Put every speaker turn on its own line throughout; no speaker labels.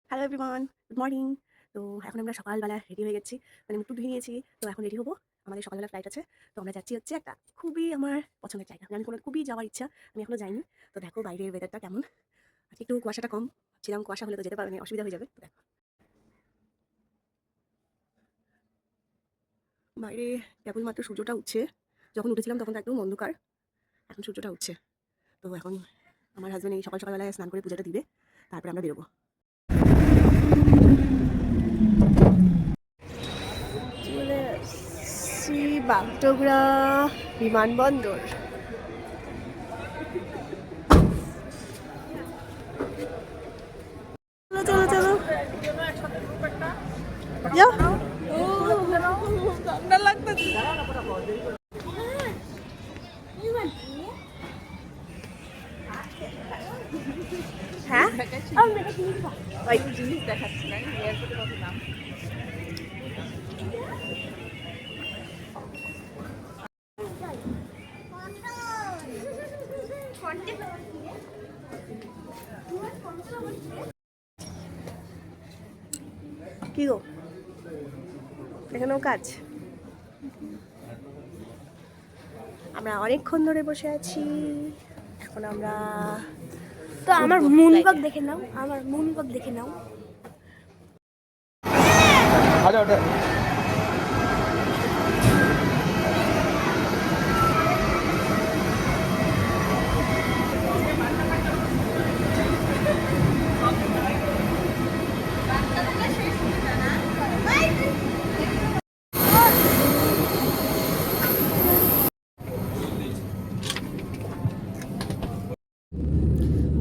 Hello everyone, good morning. তো এখন আমরা সকালবেলা রেডি হয়ে গেছি, মানে মুখ টুক ধুয়ে নিয়েছি। তো এখন রেডি হবো, আমাদের সকালবেলা ফ্লাইট আছে। তো আমরা যাচ্ছি হচ্ছে একটা খুবই আমার পছন্দের জায়গা, মানে আমি কোনো খুবই যাওয়ার ইচ্ছা, আমি এখনো যাইনি। তো দেখো বাইরের ওয়েদারটা কেমন। আজকে একটু কুয়াশাটা কম, ভাবছিলাম কুয়াশা হলে তো যেতে পারবে না, অসুবিধা হয়ে যাবে। তো দেখো বাইরে কেবলমাত্র সূর্যটা উঠছে, যখন উঠেছিলাম তখন তো একদম অন্ধকার, এখন সূর্যটা উঠছে। তো এখন আমার হাজব্যান্ড এই সকাল সকালবেলায় স্নান করে পুজোটা দিবে, তারপরে আমরা বেরোবো। চলে আসছি বাগডোগরা বিমানবন্দর। চলো চলো চলো যাও। ঠান্ডা লাগতেছে। হ্যাঁ ওই
জিনিস দেখাচ্ছিলেন এয়ারপোর্টে কত দাম।
কি গো, এখানেও কাজ। আমরা অনেকক্ষণ ধরে বসে আছি, এখন আমরা
তো আমার
উঠবো
মুনকক
flight-এ।
দেখে নাও, আমার মুনকক দেখে নাও।
আচ্ছা ওটা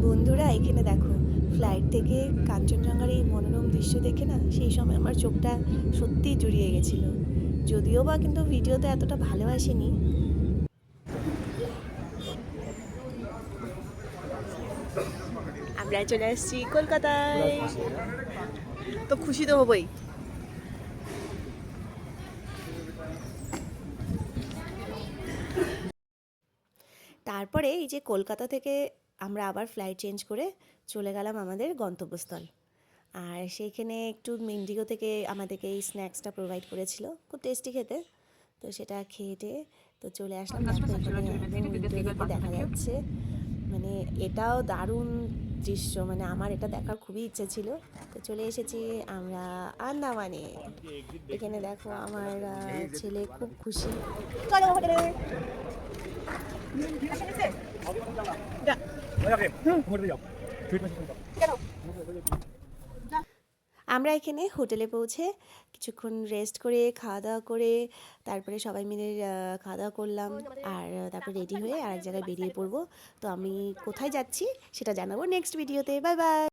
বন্ধুরা এখানে দেখো, ফ্লাইট থেকে কাঞ্চনজঙ্ঘার এই মনোরম দৃশ্য দেখে না সেই সময় আমার চোখটা সত্যিই জুড়িয়ে গেছিল। যদিও বা কিন্তু ভিডিওতে এতটা ভালো আসেনি। আমরা চলে আসছি কলকাতায়, তো খুশি তো হবই। তারপরে এই যে কলকাতা থেকে আমরা আবার ফ্লাইট চেঞ্জ করে চলে গেলাম আমাদের গন্তব্যস্থল। আর সেইখানে একটু ইন্ডিগো থেকে আমাদেরকে এই স্ন্যাক্সটা প্রোভাইড করেছিল, খুব টেস্টি খেতে। তো সেটা খেয়ে তো চলে আসলাম। দেখো এখানে একদম উইন্ডো থেকে দেখা যাচ্ছে, মানে এটাও দারুণ দৃশ্য, মানে আমার এটা দেখার খুবই ইচ্ছে ছিল। তো চলে এসেছি আমরা আন্দামানে। এখানে দেখো আমার ছেলে খুব খুশি। আমরা এখানে হোটেলে পৌঁছে কিছুক্ষণ রেস্ট করে খাওয়া দাওয়া করে তারপরে সবাই মিলে খাওয়া দাওয়া করলাম। আর তারপরে রেডি হয়ে আর এক জায়গায় বেরিয়ে পড়বো। তো আমি কোথায় যাচ্ছি সেটা জানাবো নেক্সট ভিডিওতে। Bye bye.